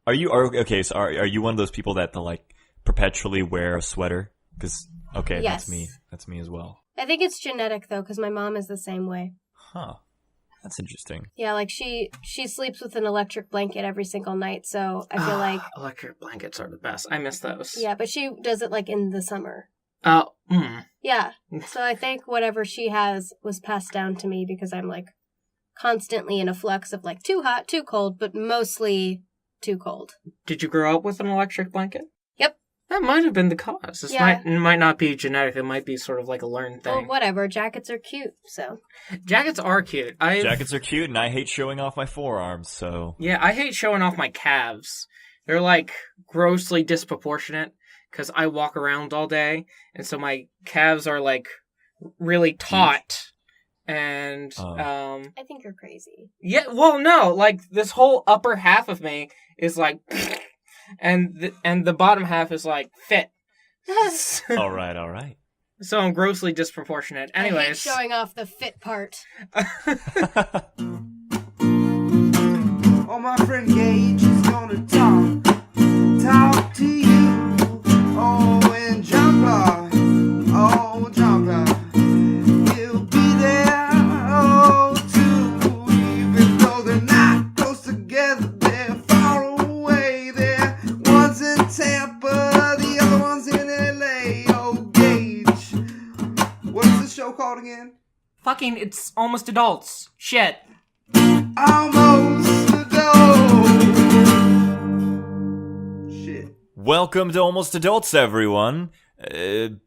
Okay, so are you one of those people that like perpetually wear a sweater? Because okay, Yes. That's me as well. I think it's genetic though, because my mom is the same way. Huh. That's interesting. Yeah, like she sleeps with an electric blanket every single night, so I feel like electric blankets are the best. I miss those. yeah, but she does it like in the summer. Yeah. So I think whatever she has was passed down to me because I'm like constantly in a flux of like too hot, too cold, but mostly too cold. Did you grow up with an electric blanket? Yep. That might have been the cause. This might not be genetic. It might be sort of like a learned thing. Well, whatever. Jackets are cute, so. Jackets are cute. Jackets are cute, and I hate showing off my forearms, so... Yeah, I hate showing off my calves. They're, like, grossly disproportionate, because I walk around all day, and so my calves are, like, really taut. And, I think you're crazy. Yeah, well, no, like, this whole upper half of me is, like... And the bottom half is, like, fit. All right. So I'm grossly disproportionate. Anyways. I hate showing off the fit part. Oh, my friend Gage is gonna talk to you. Oh, and jumper, he'll be there, oh, too. Even though they're not close together, they're far away. There, one's in Tampa, the other one's in LA. Oh, Gage, what is this show called again? Fucking, it's Almost Adults. Shit. Almost adults. Shit. Welcome to Almost Adults, everyone. I'm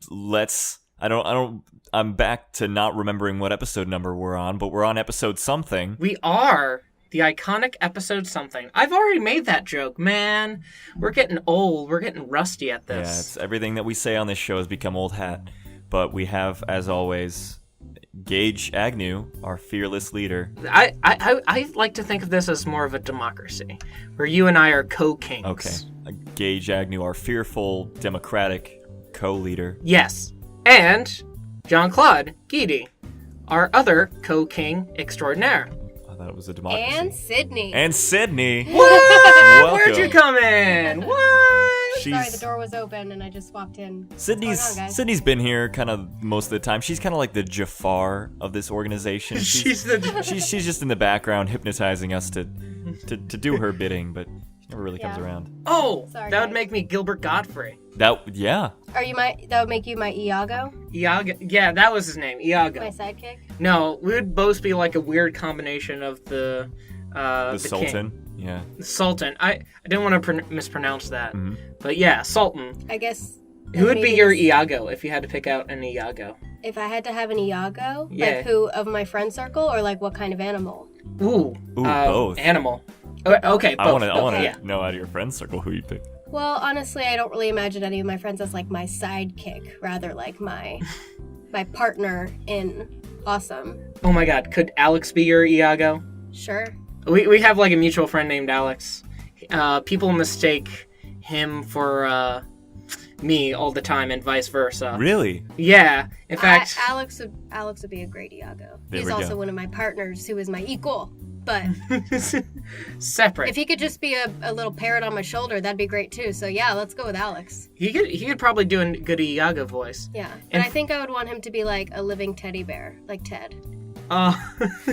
back to not remembering what episode number we're on, but we're on episode something. We are the iconic episode something. I've already made that joke, man. We're getting old. We're getting rusty at this. Yeah, it's everything that we say on this show has become old hat. But we have, as always, Gage Agnew, our fearless leader. I like to think of this as more of a democracy, where you and I are co-kings. Okay. Gage Agnew, our fearful, democratic co-leader. Yes. And Claude, Gage, our other co-king extraordinaire. I thought it was a democracy. And Sydney. What? Where'd you come in? What? Sorry, the door was open and I just walked in. Sydney's been here kind of most of the time. She's kind of like the Jafar of this organization. She's just in the background hypnotizing us to do her bidding, but she never really comes around. Oh, sorry, that would guys. make me Gilbert Godfrey. That would make you my Iago? Iago, yeah, that was his name, Iago. My sidekick? No, we would both be like a weird combination of the Sultan. King. Yeah. The Sultan. I didn't want to mispronounce that. Mm-hmm. But yeah, Sultan. I guess. Who would be your Iago if you had to pick out an Iago? If I had to have an Iago? Yeah. Like who of my friend circle or like what kind of animal? Ooh, both. Animal. Okay, both. I want to yeah. know out of your friend circle who you pick. Well, honestly, I don't really imagine any of my friends as like my sidekick, rather like my partner in awesome. Oh my god, could Alex be your Iago? Sure. We have like a mutual friend named Alex. People mistake him for me all the time and vice versa. Really? Yeah. In fact, Alex would be a great Iago. There He's we also go. one of my partners who is my equal. But separate. if he could just be a little parrot on my shoulder, that'd be great too. So yeah, let's go with Alex. He could probably do a good Iago voice. Yeah, but I think I would want him to be like a living teddy bear, like Ted.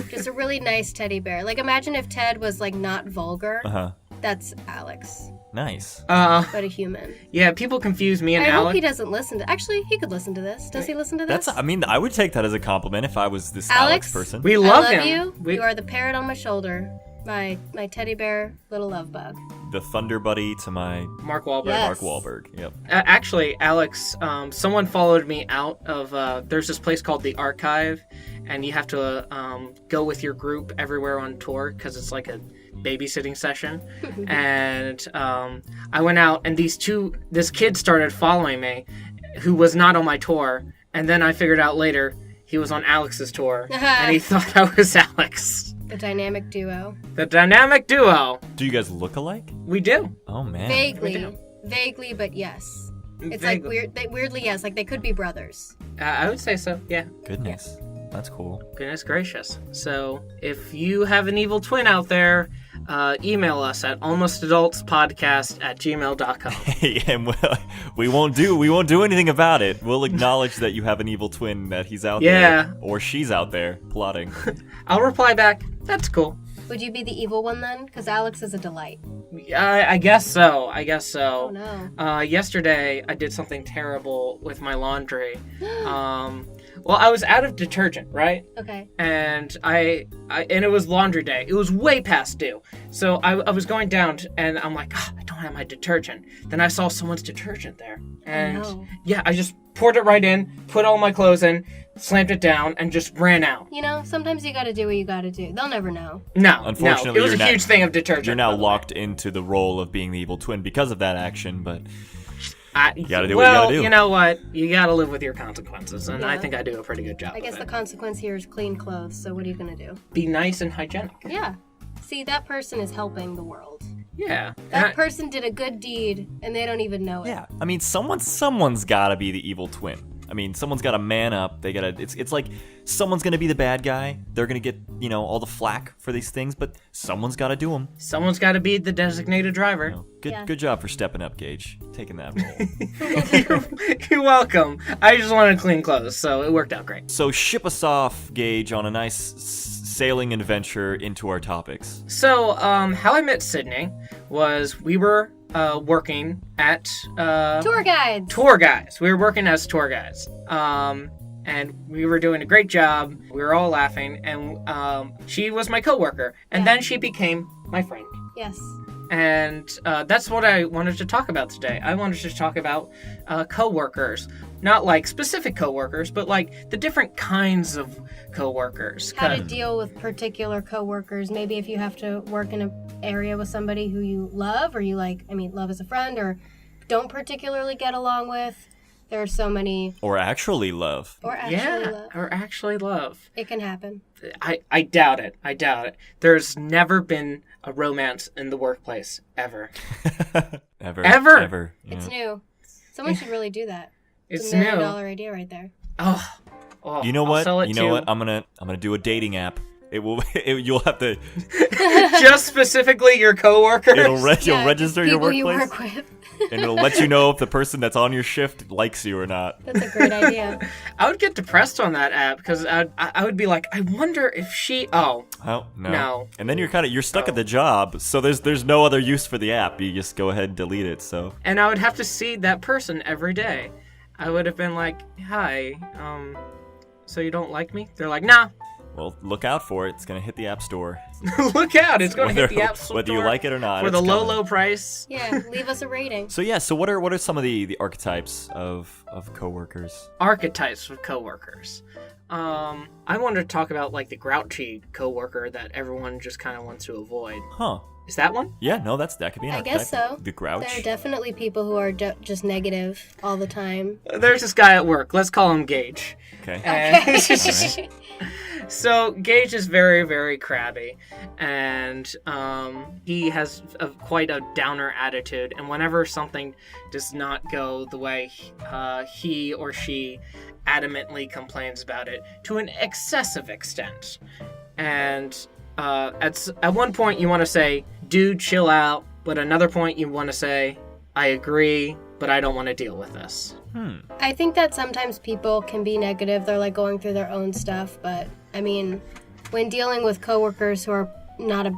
Just a really nice teddy bear. Like imagine if Ted was like not vulgar. That's Alex. Nice. But a human. Yeah, people confuse me and Alex. I hope he doesn't listen to. Actually, he could listen to this. Does he listen to this? I would take that as a compliment if I was this Alex person. We love I love him. You. You are the parrot on my shoulder. My teddy bear, little love bug. The thunder buddy to my Mark Wahlberg. Yes. Mark Wahlberg. Yep. Actually, Alex, someone followed me out of. There's this place called the Archive, and you have to go with your group everywhere on tour because it's like a babysitting session. And I went out, and this kid started following me, who was not on my tour, and then I figured out later he was on Alex's tour, and he thought I was Alex. The dynamic duo. The dynamic duo. Do you guys look alike? We do. Oh man. Vaguely, but yes. It's Vaguely. like weird. Weirdly, yes. Like they could be brothers. I would say so. Yeah. Goodness. That's cool. Goodness gracious. So, if you have an evil twin out there, email us at almostadultspodcast@gmail.com. And we won't do anything about it. We'll acknowledge that you have an evil twin, that he's out there, or she's out there plotting. I'll reply back. That's cool. Would you be the evil one then? Because Alex is a delight. I guess so. Oh no. Yesterday I did something terrible with my laundry. Well, I was out of detergent, right? Okay. And and it was laundry day. It was way past due. So I was going down and I'm like, I don't have my detergent. Then I saw someone's detergent there. And I just poured it right in, put all my clothes in, slammed it down, and just ran out. You know, sometimes you gotta do what you gotta do. They'll never know. No, unfortunately, it was a huge thing of detergent. You're now locked into the role of being the evil twin because of that action, but you gotta do what you gotta do. You know what? You gotta live with your consequences, and I think I do a pretty good job. I guess the consequence here is clean clothes, so what are you gonna do? Be nice and hygienic. Yeah. See, that person is helping the world. Yeah. That person did a good deed, and they don't even know it. Yeah. I mean, someone's gotta be the evil twin. I mean, someone's gotta man up. They gotta. It's like someone's gonna be the bad guy. They're gonna get all the flack for these things, but someone's gotta do them. Someone's gotta be the designated driver. Good job for stepping up, Gage. Taking that role. You're welcome. I just wanted clean clothes, so it worked out great. So ship us off, Gage, on a nice sailing adventure into our topics. So, how I met Sydney was we were working at tour guides. Tour guides. We were working as tour guides. And we were doing a great job. We were all laughing, and she was my coworker, and then she became my friend. Yes. And that's what I wanted to talk about today. I wanted to talk about coworkers. Not like specific coworkers, but like the different kinds of coworkers. How to deal with particular coworkers. Maybe if you have to work in an area with somebody who you love, or you love as a friend, or don't particularly get along with. There are so many. Or actually love. Or actually love. It can happen. I doubt it. There's never been a romance in the workplace, ever. Ever. Yeah. It's new. Someone should really do that. It's $1 million idea right there. Oh, you know what? What? I'm gonna do a dating app. You'll have to just specifically your coworkers. You'll register your workplace. You work with. And it'll let you know if the person that's on your shift likes you or not. That's a great idea. I would get depressed on that app because I would be like, I wonder if she. Oh no. And then you're stuck at the job, so there's no other use for the app. You just go ahead and delete it. So. And I would have to see that person every day. I would have been like, hi, so you don't like me? They're like, nah. Well, look out for it. It's going to hit the App Store. Look out. It's going to hit the App Store. Whether you like it or not. For the low price. Yeah, leave us a rating. So what are some of the archetypes of coworkers? Archetypes of coworkers. I wanted to talk about like the grouchy coworker that everyone just kind of wants to avoid. Huh. Is that one? Yeah, no, that could be an archetype. I guess so. The grouch. There are definitely people who are just negative all the time. There's this guy at work. Let's call him Gage. Okay. So Gage is very, very crabby, and he has quite a downer attitude. And whenever something does not go the way he or she adamantly complains about it to an excessive extent. And at one point you want to say, dude, chill out. But another point you want to say, I agree, but I don't want to deal with this. I think that sometimes people can be negative. They're like going through their own stuff. But I mean, when dealing with coworkers who are not a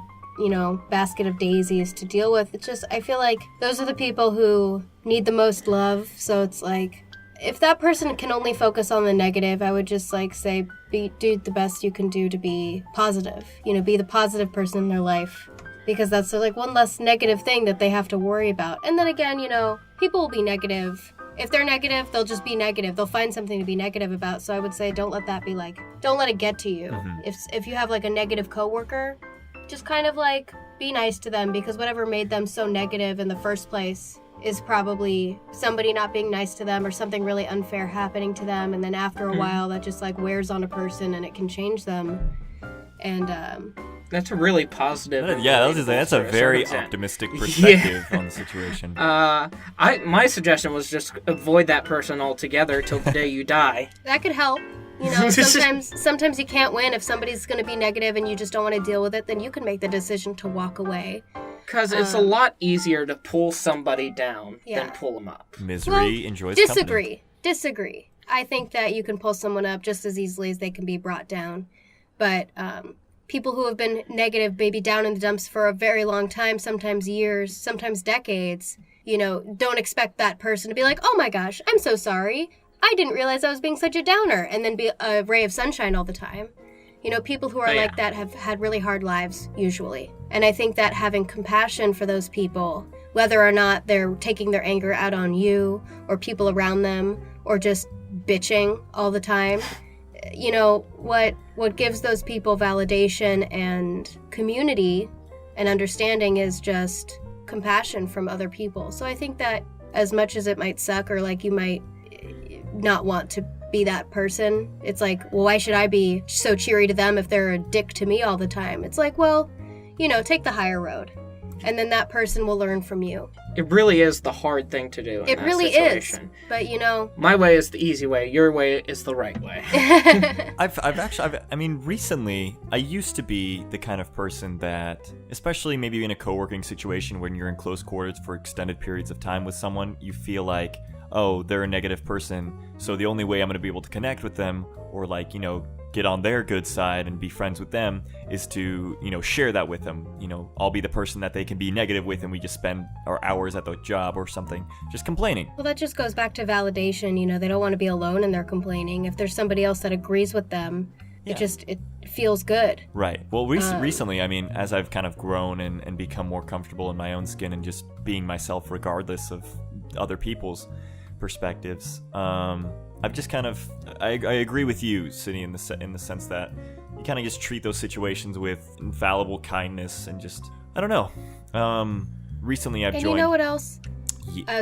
basket of daisies to deal with, it's just, I feel like those are the people who need the most love. So it's like, if that person can only focus on the negative, I would just like say, do the best you can do to be positive. Be the positive person in their life. Because that's like one less negative thing that they have to worry about. And then again, people will be negative. If they're negative, they'll just be negative. They'll find something to be negative about. So I would say don't let it get to you. Mm-hmm. If you have like a negative coworker, just kind of like be nice to them, because whatever made them so negative in the first place is probably somebody not being nice to them or something really unfair happening to them. And then after a while, that just like wears on a person and it can change them. And that's a really positive. That's a very optimistic perspective on the situation. My suggestion was just avoid that person altogether till the day you die. That could help. You know, sometimes you can't win. If somebody's going to be negative and you just don't want to deal with it, then you can make the decision to walk away. Because it's a lot easier to pull somebody down than pull them up. Misery enjoys company. Disagree. I think that you can pull someone up just as easily as they can be brought down. But people who have been negative, maybe down in the dumps for a very long time, sometimes years, sometimes decades, you know, don't expect that person to be like, oh my gosh, I'm so sorry. I didn't realize I was being such a downer, and then be a ray of sunshine all the time. You know, people who are like that have had really hard lives, usually. And I think that having compassion for those people, whether or not they're taking their anger out on you or people around them or just bitching all the time, you know, what gives those people validation and community and understanding is just compassion from other people. So I think that as much as it might suck or like you might not want to be that person, it's like, well, why should I be so cheery to them if they're a dick to me all the time? It's like, well, you know, take the higher road, and then that person will learn from you. It really is the hard thing to do in it that really situation. Is, but you know, my way is the easy way, your way is the right way. I mean, recently, I used to be the kind of person that, especially maybe in a co-working situation when you're in close quarters for extended periods of time with someone, you feel like, oh, they're a negative person, so the only way I'm going to be able to connect with them or, like, you know, get on their good side and be friends with them is to, you know, share that with them. You know, I'll be the person that they can be negative with and we just spend our hours at the job or something just complaining. Well, that just goes back to validation. You know, they don't want to be alone in their complaining. If there's somebody else that agrees with them, it feels good. Right. Well, recently, I mean, as I've kind of grown and become more comfortable in my own skin and just being myself regardless of other people's perspectives, I've just kind of I agree with you, Sydney, in the sense that you kind of just treat those situations with infallible kindness and just, I don't know. Recently I've joined. You know what else?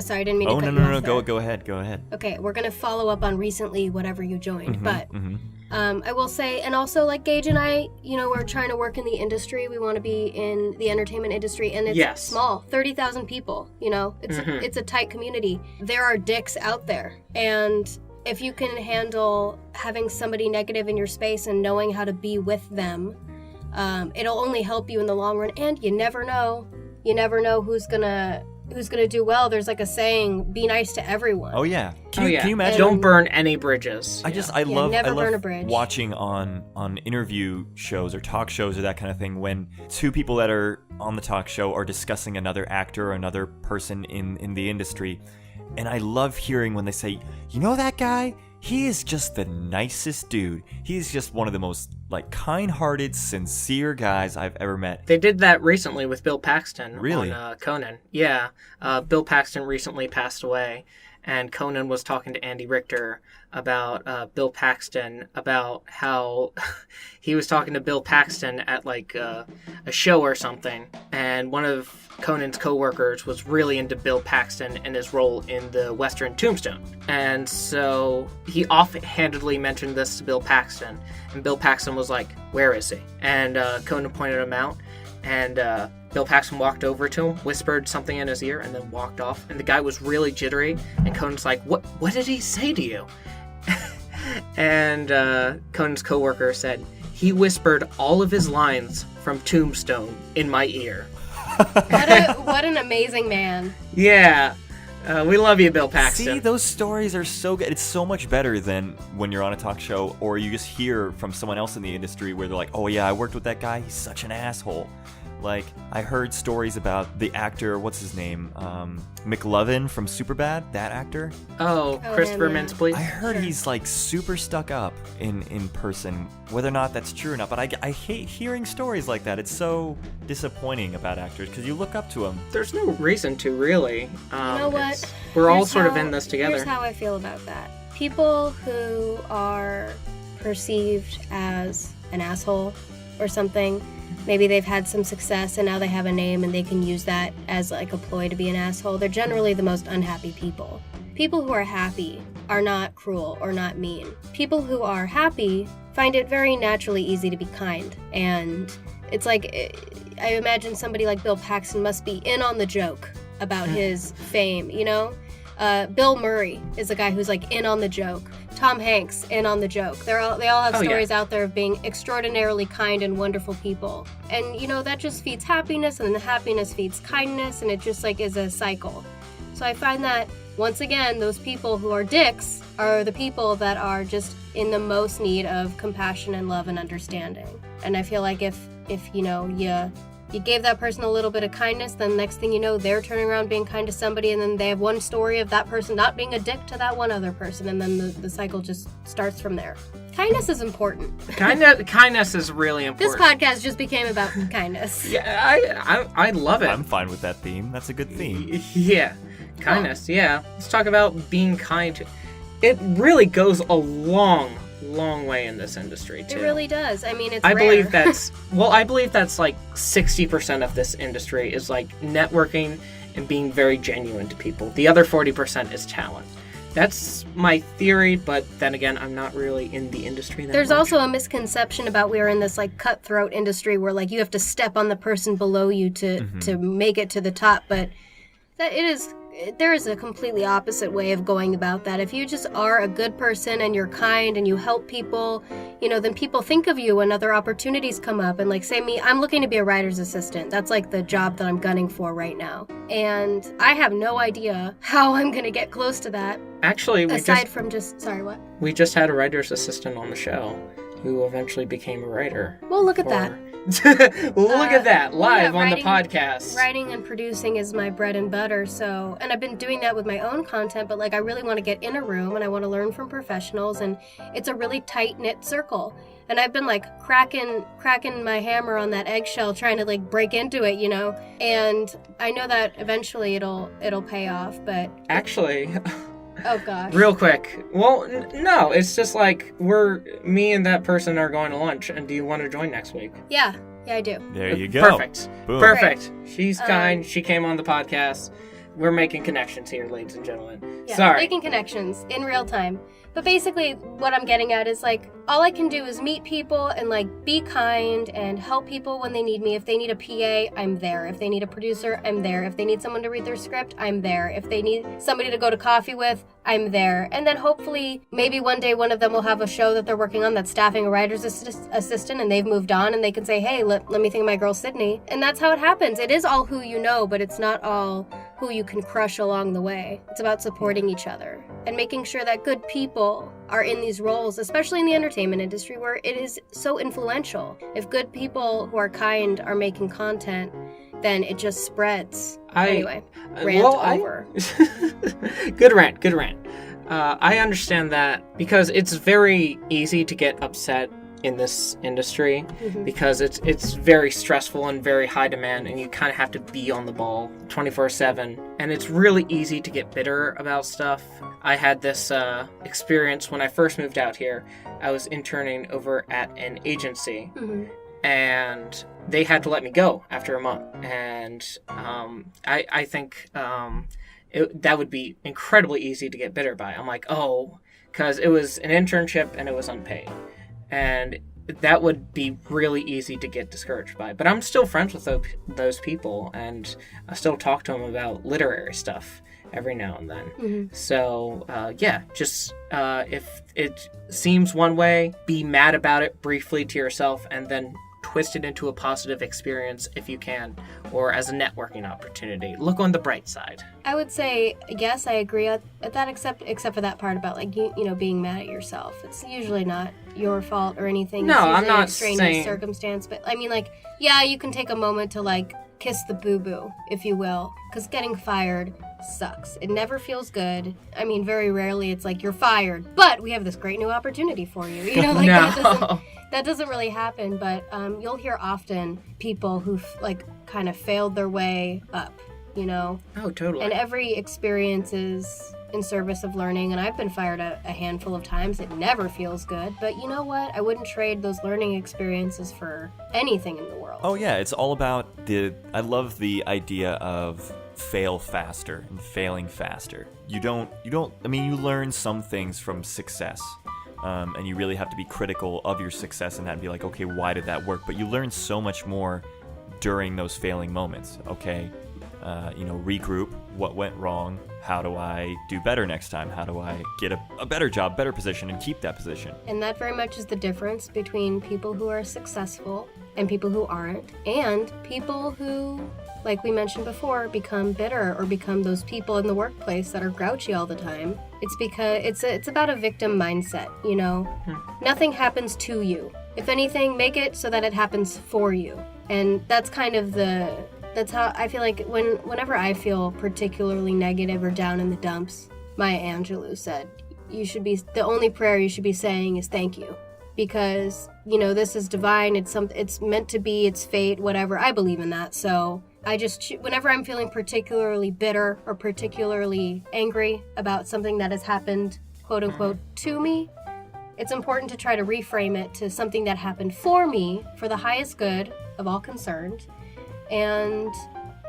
Sorry, I didn't mean to cut you off no, there. go ahead. Okay, we're gonna follow up on recently whatever you joined, but I will say, and also like Gage and I, you know, we're trying to work in the industry. We want to be in the entertainment industry, and it's small, 30,000 people. You know, it's a tight community. There are dicks out there, and if you can handle having somebody negative in your space and knowing how to be with them, it'll only help you in the long run. And you never know who's gonna do well. There's like a saying, be nice to everyone. Oh yeah. Can you imagine? Don't burn any bridges. I love burn a bridge. Watching on interview shows or talk shows or that kind of thing when two people that are on the talk show are discussing another actor or another person in the industry. And I love hearing when they say, you know that guy? He is just the nicest dude. He's just one of the most, like, kind-hearted, sincere guys I've ever met. They did that recently with Bill Paxton on Conan. Yeah, Bill Paxton recently passed away, and Conan was talking to Andy Richter about Bill Paxton, about how he was talking to Bill Paxton at, like, a show or something, and one of Conan's co-workers was really into Bill Paxton and his role in the Western Tombstone. And so he offhandedly mentioned this to Bill Paxton, and Bill Paxton was like, where is he? And Conan pointed him out, and Bill Paxton walked over to him, whispered something in his ear, and then walked off. And the guy was really jittery, and Conan's like, what did he say to you? And Conan's co-worker said, he whispered all of his lines from Tombstone in my ear. What an amazing man. Yeah. We love you, Bill Paxton. See, those stories are so good. It's so much better than when you're on a talk show or you just hear from someone else in the industry where they're like, oh yeah, I worked with that guy. He's such an asshole. Like, I heard stories about the actor, what's his name? McLovin from Superbad, that actor. Oh, Christopher Mintz-Plasse. I heard he's, like, super stuck up in person, whether or not that's true or not. But I hate hearing stories like that. It's so disappointing about actors, because you look up to them. There's no reason to, really. You know what? We're all sort of in this together. Here's how I feel about that. People who are perceived as an asshole or something, maybe they've had some success and now they have a name and they can use that as like a ploy to be an asshole. They're generally the most unhappy people. People who are happy are not cruel or not mean. People who are happy find it very naturally easy to be kind. And it's like, I imagine somebody like Bill Paxton must be in on the joke about his fame, you know? Bill Murray is a guy who's like in on the joke, Tom Hanks in on the joke. They all have stories out there of being extraordinarily kind and wonderful people. And, that just feeds happiness, and then the happiness feeds kindness, and it just, is a cycle. So I find that, once again, those people who are dicks are the people that are just in the most need of compassion and love and understanding. And I feel like if you gave that person a little bit of kindness, then next thing you know, they're turning around being kind to somebody, and then they have one story of that person not being a dick to that one other person, and then the cycle just starts from there. Kindness is important. Kindness is really important. This podcast just became about kindness. Yeah, I love it. I'm fine with that theme. That's a good theme. Yeah, kindness, yeah. Let's talk about being kind. It really goes a long way in this industry too. It really does. I mean, it's I rare. believe that's like 60% of this industry is like networking and being very genuine to people. The other 40% is talent. That's my theory, but then again, I'm not really in the industry that There's much. also a misconception about we're in this cutthroat industry where you have to step on the person below you to make it to the top, but there is a completely opposite way of going about that. If you just are a good person and you're kind and you help people, then people think of you when other opportunities come up. And say me, I'm looking to be a writer's assistant. That's the job that I'm gunning for right now. And I have no idea how I'm going to get close to that. Actually, we just had a writer's assistant on the show who eventually became a writer. Well, look at that. Look at that, live on the podcast. Writing and producing is my bread and butter, and I've been doing that with my own content, but I really want to get in a room and I want to learn from professionals, and it's a really tight-knit circle. And I've been cracking my hammer on that eggshell trying to break into it, and I know that eventually it'll pay off, but actually oh gosh. Real quick. Well, no, it's just me and that person are going to lunch, and do you want to join next week? Yeah, I do. There you go. Perfect. Boom. Perfect. She's kind. She came on the podcast. We're making connections here, ladies and gentlemen. Yeah, Sorry. Making connections in real time. But basically, what I'm getting at is all I can do is meet people and be kind and help people when they need me. If they need a PA, I'm there. If they need a producer, I'm there. If they need someone to read their script, I'm there. If they need somebody to go to coffee with, I'm there. And then hopefully, maybe one day one of them will have a show that they're working on that's staffing a writer's assistant, and they've moved on, and they can say, hey, let me think of my girl Sydney. And that's how it happens. It is all who you know, but it's not all who you can crush along the way. It's about supporting each other and making sure that good people are in these roles, especially in the entertainment industry where it is so influential. If good people who are kind are making content, then it just spreads. Anyway, rant over. Good rant. I understand that because it's very easy to get upset in this industry because it's very stressful and very high demand, and you kind of have to be on the ball 24/7, and it's really easy to get bitter about stuff. I had this experience when I first moved out here. I was interning over at an agency, and they had to let me go after a month, and I think that would be incredibly easy to get bitter by. I'm because it was an internship and it was unpaid. And that would be really easy to get discouraged by. But I'm still friends with those people, and I still talk to them about literary stuff every now and then. So, if it seems one way, be mad about it briefly to yourself, and then twist it into a positive experience if you can, or as a networking opportunity. Look on the bright side. I would say, yes, I agree at that, except for that part about being mad at yourself. It's usually not your fault or anything. No, I'm not an extraneous circumstance, but I mean, you can take a moment to kiss the boo-boo, if you will, because getting fired sucks. It never feels good. I mean, very rarely it's you're fired, but we have this great new opportunity for you. No. That doesn't really happen, but you'll hear often people who've kind of failed their way up, Oh, totally. And every experience is in service of learning, and I've been fired a handful of times. It never feels good, but you know what? I wouldn't trade those learning experiences for anything in the world. Oh yeah, it's all about I love the idea of fail faster and failing faster. You learn some things from success. And you really have to be critical of your success in that and be okay, why did that work? But you learn so much more during those failing moments, okay? Regroup, what went wrong? How do I do better next time? How do I get a better job, better position, and keep that position? And that very much is the difference between people who are successful and people who aren't, and people who, like we mentioned before, become bitter or become those people in the workplace that are grouchy all the time. It's because it's about a victim mindset, you know? Nothing happens to you. If anything, make it so that it happens for you. And that's kind of that's how I feel like whenever I feel particularly negative or down in the dumps, Maya Angelou said, the only prayer you should be saying is thank you. Because, you know, this is divine, it's meant to be, it's fate, whatever. I believe in that. So I just, whenever I'm feeling particularly bitter or particularly angry about something that has happened, quote unquote, to me, it's important to try to reframe it to something that happened for me, for the highest good of all concerned. And,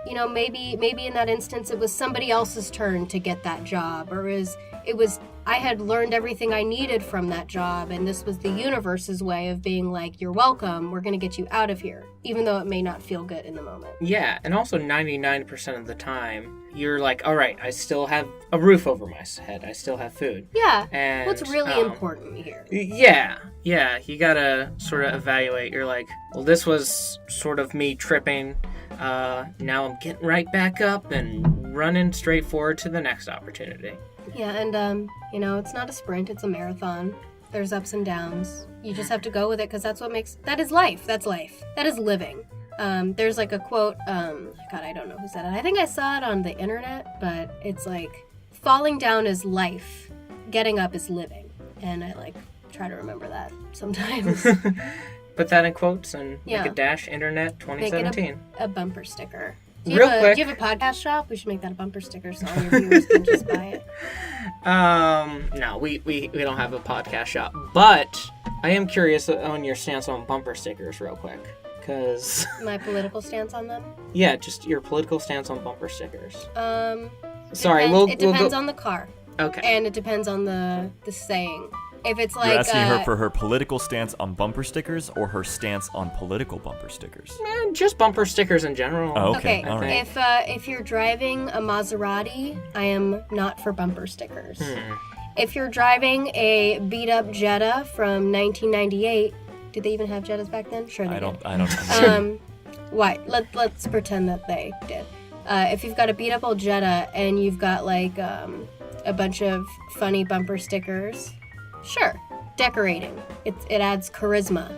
you know, maybe in that instance it was somebody else's turn to get that job, or it was I had learned everything I needed from that job, and this was the universe's way of being like, you're welcome, we're going to get you out of here, even though it may not feel good in the moment. Yeah, and also 99% of the time, you're like, all right, I still have a roof over my head, I still have food. Yeah, and what's really important here. Yeah, you gotta sort of evaluate. You're like, well, this was sort of me tripping, now I'm getting right back up and running straight forward to the next opportunity. Yeah, and, you know, it's not a sprint, it's a marathon. There's ups and downs. You just have to go with it, because that is life. That's life. That is living. There's like a quote, God, I don't know who said it. I think I saw it on the internet, but it's like, falling down is life, getting up is living. And I try to remember that sometimes. Put that in quotes and make a dash internet 2017. Make it a bumper sticker. Do you have a podcast shop? We should make that a bumper sticker so all your viewers can just buy it. No, we don't have a podcast shop. But I am curious on your stance on bumper stickers real quick. Because... My political stance on them? Yeah, just your political stance on bumper stickers. Sorry, it depends on the car. Okay. And it depends on the saying. If it's like... You're asking her for her political stance on bumper stickers or her stance on political bumper stickers? Just bumper stickers in general. Oh, okay. All right. If you're driving a Maserati, I am not for bumper stickers. If you're driving a beat-up Jetta from 1998... Did they even have Jettas back then? Sure they did. I don't know. Why? Let's pretend that they did. If you've got a beat-up old Jetta and you've got, a bunch of funny bumper stickers... Sure, decorating. It adds charisma.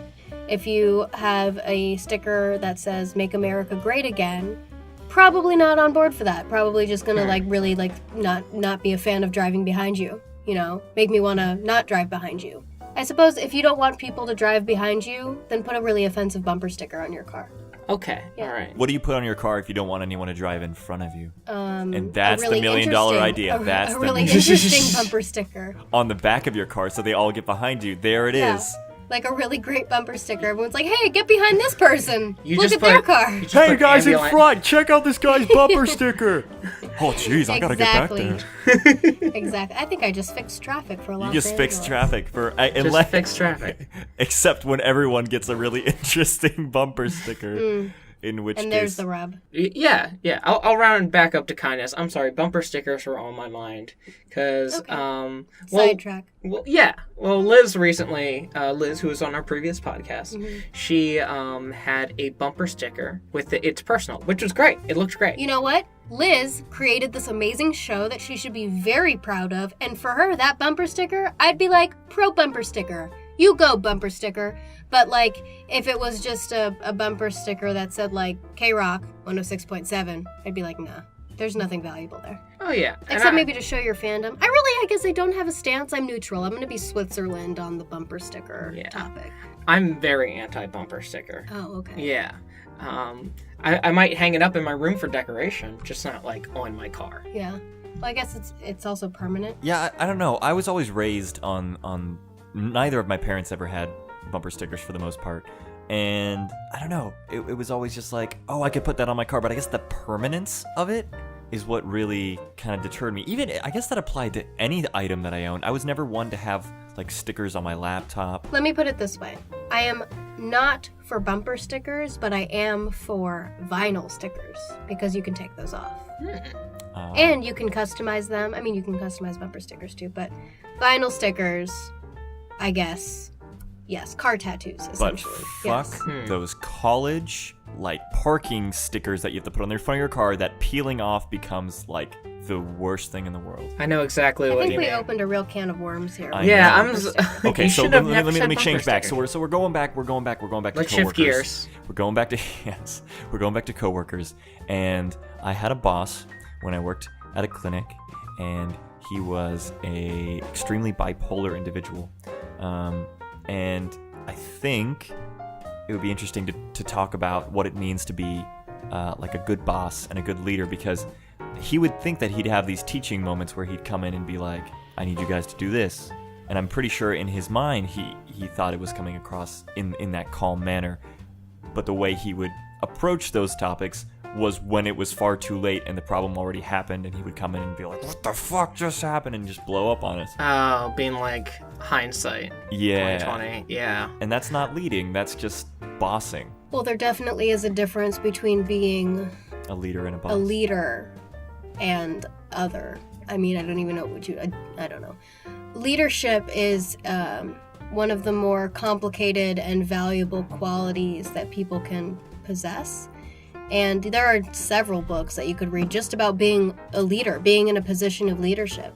If you have a sticker that says "Make America Great Again," probably not on board for that. Probably just gonna really not be a fan of driving behind you. You know, make me wanna not drive behind you. I suppose if you don't want people to drive behind you, then put a really offensive bumper sticker on your car. Okay, yeah. All right. What do you put on your car if you don't want anyone to drive in front of you? And that's really the $1 million idea. That's a really interesting bumper sticker. On the back of your car so they all get behind you. There it is. Like a really great bumper sticker. Everyone's like, hey, get behind this person. Look at their car. Hey, guys in front, check out this guy's bumper sticker. Oh, jeez, I gotta get back there. Exactly. I think I just fixed traffic for Los Angeles. You just fixed traffic for... Just fixed traffic. Except when everyone gets a really interesting bumper sticker. In which and case... there's the rub. Yeah. I'll round back up to kindness. I'm sorry, bumper stickers were on my mind. Because, sidetrack. Well, yeah. Well, Liz recently, Liz, who was on our previous podcast, she had a bumper sticker with It's Personal, which was great. It looked great. You know what? Liz created this amazing show that she should be very proud of. And for her, that bumper sticker, I'd be like, pro bumper sticker. You go, bumper sticker. But, if it was just a bumper sticker that said, K-Rock 106.7, I'd be like, nah, there's nothing valuable there. Oh, yeah. Except maybe to show your fandom. I guess I don't have a stance. I'm neutral. I'm going to be Switzerland on the bumper sticker topic. I'm very anti-bumper sticker. Oh, okay. Yeah. I might hang it up in my room for decoration, just not, on my car. Yeah. Well, I guess it's also permanent. Yeah, I don't know. I was always raised on neither of my parents ever had bumper stickers for the most part. And I don't know, it was always just like, oh, I could put that on my car, but I guess the permanence of it is what really kind of deterred me. Even, I guess that applied to any item that I owned. I was never one to have, stickers on my laptop. Let me put it this way. I am not for bumper stickers, but I am for vinyl stickers, because you can take those off. And you can customize them. I mean, you can customize bumper stickers too, but vinyl stickers, I guess. Yes, car tattoos, essentially. But fuck those college, like, parking stickers that you have to put on the front of your car that peeling off becomes, like, the worst thing in the world. I know exactly what you mean. I think we opened a real can of worms here. Okay, so let me change back. So we're going back to coworkers. Let's shift gears. We're going back to coworkers. And I had a boss when I worked at a clinic, and he was a extremely bipolar individual. And I think it would be interesting to talk about what it means to be like a good boss and a good leader, because he would think that he'd have these teaching moments where he'd come in and be like, I need you guys to do this. And I'm pretty sure in his mind he thought it was coming across in that calm manner. But the way he would approach those topics was when it was far too late and the problem already happened, and he would come in and be like, what the fuck just happened, and just blow up on us. Oh, being like hindsight. Yeah. 2020, yeah. And that's not leading, that's just bossing. Well, there definitely is a difference between being a leader and a boss. A leader and other. I mean, I don't even know what I don't know. Leadership is one of the more complicated and valuable qualities that people can possess. And there are several books that you could read just about being a leader, being in a position of leadership.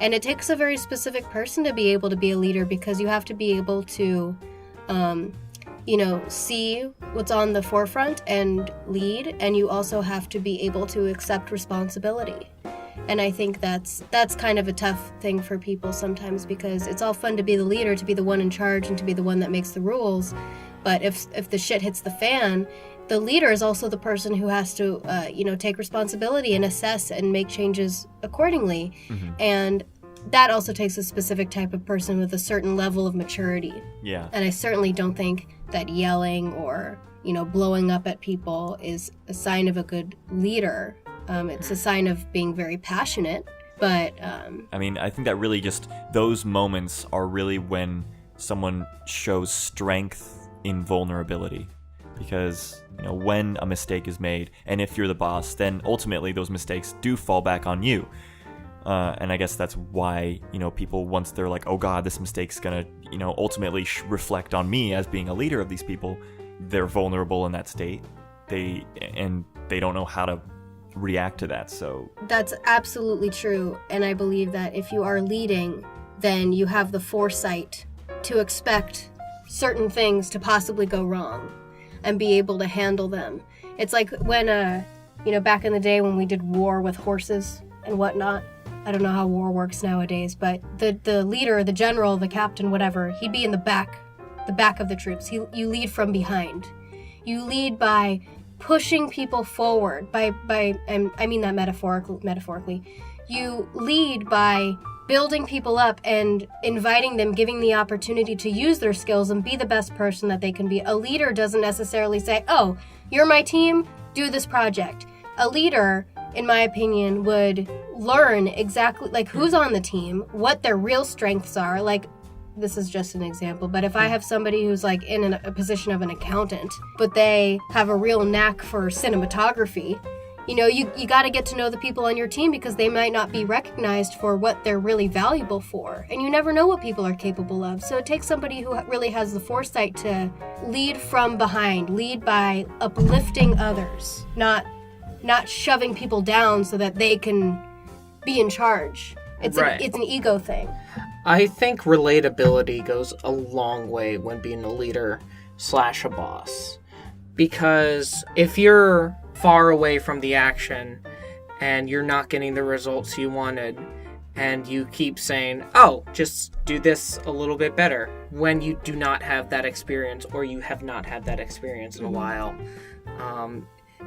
And it takes a very specific person to be able to be a leader, because you have to be able to, see what's on the forefront and lead. And you also have to be able to accept responsibility. And I think that's kind of a tough thing for people sometimes, because it's all fun to be the leader, to be the one in charge, and to be the one that makes the rules. But if the shit hits the fan, the leader is also the person who has to, take responsibility and assess and make changes accordingly. Mm-hmm. And that also takes a specific type of person with a certain level of maturity. Yeah. And I certainly don't think that yelling or, blowing up at people is a sign of a good leader. It's a sign of being very passionate, but... I mean, I think that really just, those moments are really when someone shows strength in vulnerability. Because, when a mistake is made, and if you're the boss, then ultimately those mistakes do fall back on you. And I guess that's why, people, once they're like, oh God, this mistake's gonna, ultimately reflect on me as being a leader of these people, they're vulnerable in that state. They don't know how to react to that, so... That's absolutely true, and I believe that if you are leading, then you have the foresight to expect certain things to possibly go wrong and be able to handle them. It's like when, back in the day when we did war with horses and whatnot. I don't know how war works nowadays, but the leader, the general, the captain, whatever, he'd be in the back of the troops. You lead from behind. You lead by pushing people forward, and I mean that metaphorically. You lead by building people up and inviting them, giving the opportunity to use their skills and be the best person that they can be. A leader doesn't necessarily say, oh, you're my team, do this project. A leader, in my opinion, would learn exactly, like, who's on the team, what their real strengths are. Like, this is just an example, but if I have somebody who's, like, in a position of an accountant, but they have a real knack for cinematography, you got to get to know the people on your team, because they might not be recognized for what they're really valuable for. And you never know what people are capable of. So it takes somebody who really has the foresight to lead from behind, lead by uplifting others, not shoving people down so that they can be in charge. It's an ego thing. I think relatability goes a long way when being a leader / a boss. Because if you're far away from the action and you're not getting the results you wanted, and you keep saying, oh, just do this a little bit better, when you do not have that experience, or you have not had that experience in a while,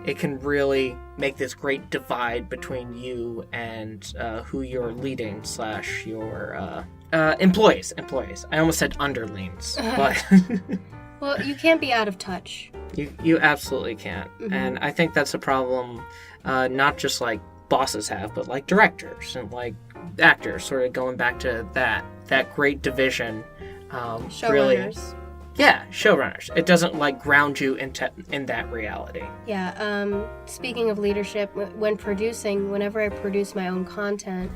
it can really make this great divide between you and who you're leading / your employees. I almost said underlings, but... Well, you can't be out of touch. You absolutely can't. Mm-hmm. And I think that's a problem, not just like bosses have, but like directors and like actors, sort of going back to that great division. Showrunners. Yeah, showrunners. It doesn't like ground you in that reality. Yeah. Speaking of leadership, when producing, whenever I produce my own content,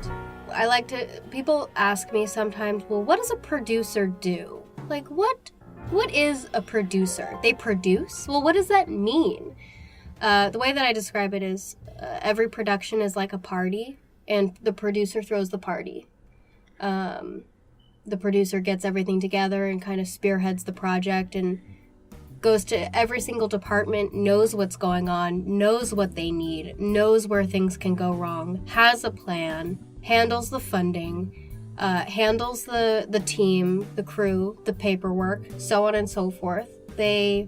I like to. People ask me sometimes, well, what does a producer do? Like, what is a producer? They produce? Well, what does that mean? The way that I describe it is every production is like a party, and the producer throws the party. The producer gets everything together and kind of spearheads the project and goes to every single department, knows what's going on, knows what they need, knows where things can go wrong, has a plan, handles the funding, handles the team, the crew, the paperwork, so on and so forth. They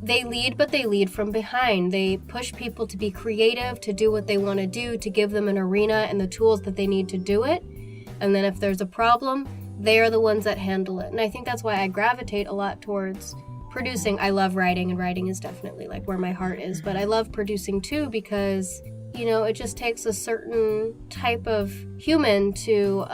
lead, but they lead from behind. They push people to be creative, to do what they want to do, to give them an arena and the tools that they need to do it. And then if there's a problem, they are the ones that handle it. And I think that's why I gravitate a lot towards producing. I love writing, and writing is definitely like where my heart is. But I love producing too because, you know, it just takes a certain type of human to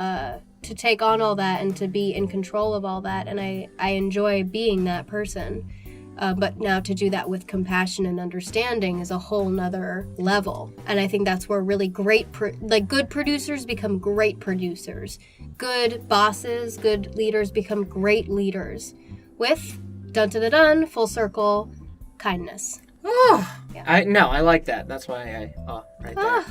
take on all that and to be in control of all that. And I enjoy being that person. But now to do that with compassion and understanding is a whole nother level. And I think that's where really great, good producers become great producers. Good bosses, good leaders become great leaders. With, dun-dun-dun-dun, full circle, kindness. Oh, yeah. I like that. That's why right there.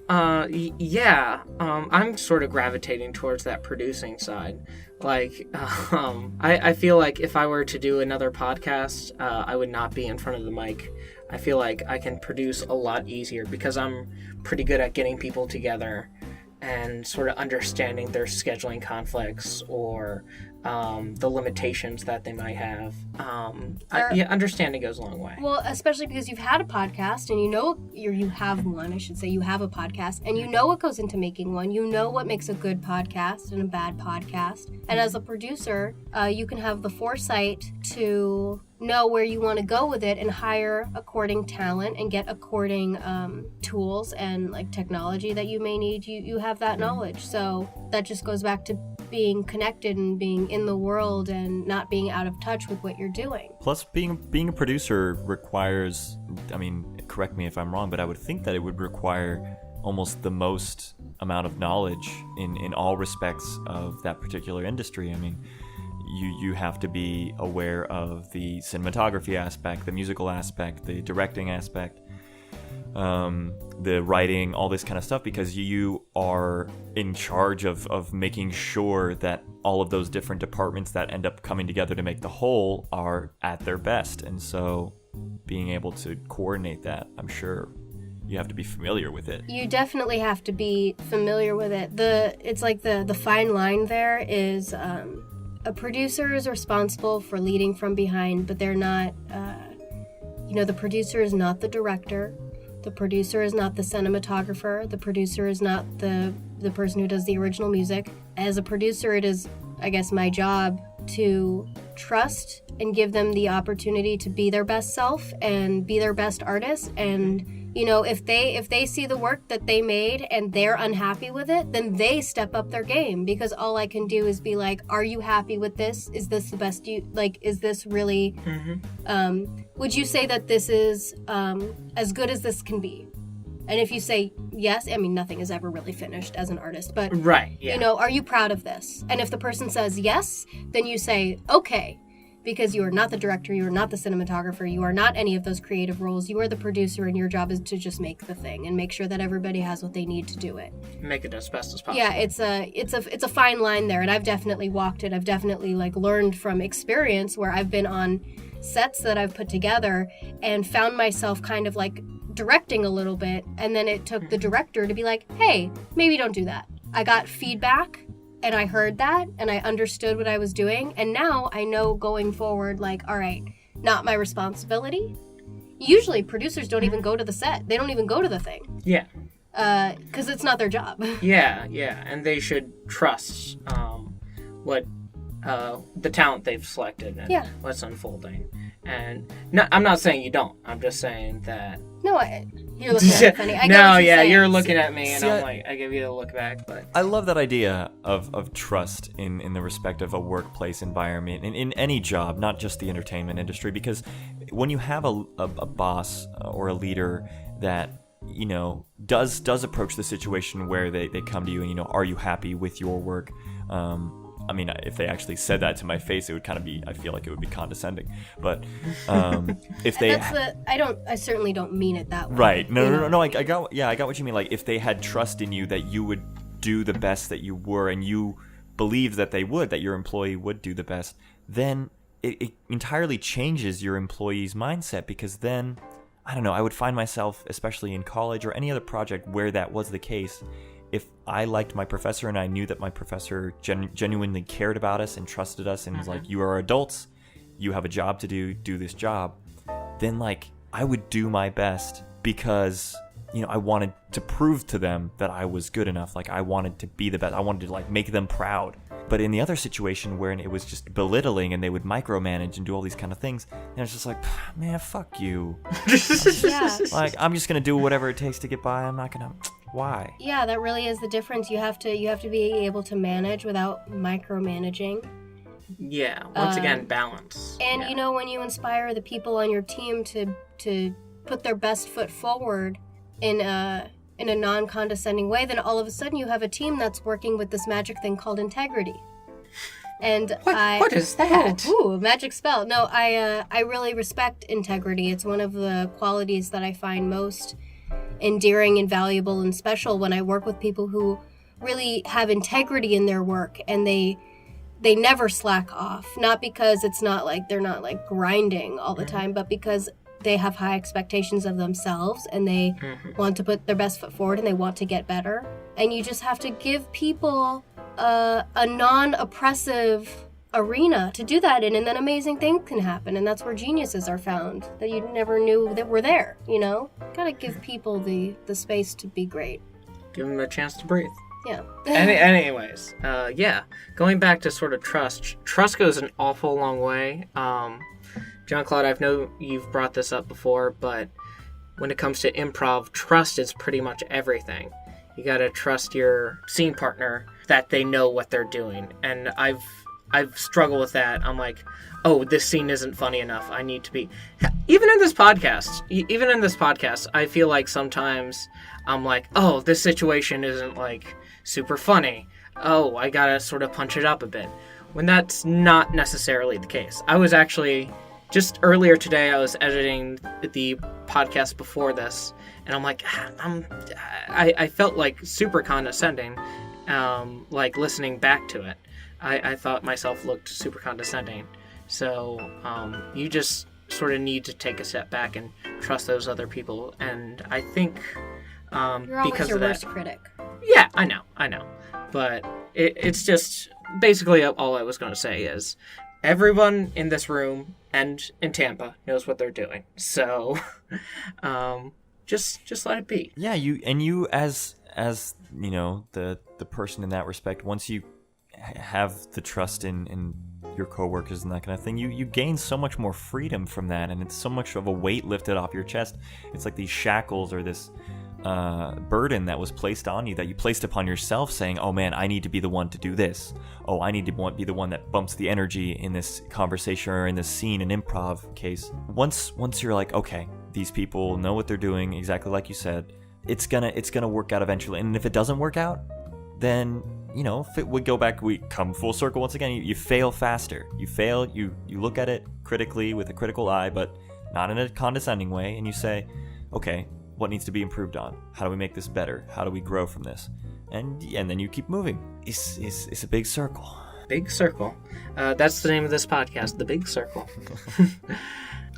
I'm sort of gravitating towards that producing side. Like, I feel like if I were to do another podcast, I would not be in front of the mic. I feel like I can produce a lot easier because I'm pretty good at getting people together and sort of understanding their scheduling conflicts or the limitations that they might have. Understanding goes a long way. Well, especially because you've had a podcast and you have one, I should say, you have a podcast and you know what goes into making one. You know what makes a good podcast and a bad podcast. And as a producer, you can have the foresight to know where you want to go with it and hire according talent and get according tools and like technology that you may need. You have that knowledge. So that just goes back to being connected and being in the world and not being out of touch with what you're doing. Plus, being a producer requires, I mean, correct me if I'm wrong, but I would think that it would require almost the most amount of knowledge in all respects of that particular industry. I mean, you have to be aware of the cinematography aspect, the musical aspect, the directing aspect, the writing, all this kind of stuff, because you are in charge of making sure that all of those different departments that end up coming together to make the whole are at their best. And so being able to coordinate that, I'm sure you have to be familiar with it. You definitely have to be familiar with it. It's like the fine line there is a producer is responsible for leading from behind, but they're not, the producer is not the director. The producer is not the cinematographer. The producer is not the person who does the original music. As a producer, it is, I guess, my job to trust and give them the opportunity to be their best self and be their best artist. And, if they see the work that they made and they're unhappy with it, then they step up their game, because all I can do is be like, are you happy with this? Is this the best is this really, would you say that this is as good as this can be? And if you say yes, I mean, nothing is ever really finished as an artist, but, right, yeah. Are you proud of this? And if the person says yes, then you say, okay, because you are not the director, you are not the cinematographer, you are not any of those creative roles, you are the producer, and your job is to just make the thing and make sure that everybody has what they need to do it. Make it as best as possible. Yeah, it's a fine line there, and I've definitely walked it. I've definitely learned from experience where I've been on sets that I've put together and found myself kind of directing a little bit, and then it took the director to be like, hey, maybe don't do that. I got feedback, and I heard that, and I understood what I was doing, and now I know going forward, all right, not my responsibility. Usually producers don't even go to the set. They don't even go to the thing. Yeah. Because it's not their job. Yeah, and they should trust what the talent they've selected and what's unfolding. And no, I'm not saying you don't. I'm just saying that. No, you're looking at me funny. You're looking at me, and I'm like, I give you the look back. But I love that idea of trust in the respect of a workplace environment, in any job, not just the entertainment industry, because when you have a boss or a leader that, you know, does approach the situation where they come to you and, you know, are you happy with your work? I mean, if they actually said that to my face, it would kind of be, I feel like it would be condescending. But if they... I certainly don't mean it that way. Right. No, I got what you mean. Like, if they had trust in you that you would do the best that you were, and you believed that that your employee would do the best, then it entirely changes your employee's mindset, because then, I don't know, I would find myself, especially in college or any other project where that was the case, if I liked my professor and I knew that my professor genuinely cared about us and trusted us and was like, you are adults, you have a job to do this job, then, like, I would do my best because, you know, I wanted to prove to them that I was good enough. Like, I wanted to be the best. I wanted to, like, make them proud. But in the other situation where it was just belittling and they would micromanage and do all these kind of things, and it's just like, man, fuck you. Like, I'm just going to do whatever it takes to get by. I'm not going to... Why? Yeah, that really is the difference. You have to be able to manage without micromanaging. Yeah, once again, balance. And you know, when you inspire the people on your team to put their best foot forward in a non-condescending way, then all of a sudden you have a team that's working with this magic thing called integrity. And what is that? Ooh, magic spell. No, I really respect integrity. It's one of the qualities that I find most endearing and valuable and special when I work with people who really have integrity in their work, and they never slack off. Not because it's not like they're not like grinding all the time, but because they have high expectations of themselves and they want to put their best foot forward and they want to get better. And you just have to give people a non-oppressive arena to do that in, and then amazing things can happen, and that's where geniuses are found that you never knew that were there, you know? Gotta give people the space to be great. Give them a chance to breathe. Yeah. Anyways, going back to sort of trust goes an awful long way. John Claude, I know you've brought this up before, but when it comes to improv, trust is pretty much everything. You gotta trust your scene partner that they know what they're doing, and I've struggled with that. I'm like, oh, this scene isn't funny enough. I need to be... Even in this podcast, I feel like sometimes I'm like, oh, this situation isn't, like, super funny. Oh, I gotta sort of punch it up a bit. When that's not necessarily the case. I was actually... Just earlier today, I was editing the podcast before this, and I'm like, I felt, like, super condescending, like, listening back to it. I thought myself looked super condescending. So you just sort of need to take a step back and trust those other people. And I think you're always because your of that, worst critic. Yeah, I know. But it's just basically all I was going to say is everyone in this room and in Tampa knows what they're doing. So just let it be. Yeah, you as you know, the person in that respect, once you have the trust in your coworkers and that kind of thing, you gain so much more freedom from that, and it's so much of a weight lifted off your chest. It's like these shackles or this burden that was placed on you that you placed upon yourself, saying, oh man, I need to be the one to do this. Oh, I need to be the one that bumps the energy in this conversation or in this scene, an improv case. Once you're like, okay, these people know what they're doing, exactly like you said, it's gonna work out eventually. And if it doesn't work out, then, you know, if it would go back, we come full circle once again. You fail faster. You fail, you look at it critically with a critical eye, but not in a condescending way, and you say, okay, what needs to be improved on? How do we make this better? How do we grow from this? And then you keep moving. It's a big circle. Big circle. That's the name of this podcast, The Big Circle.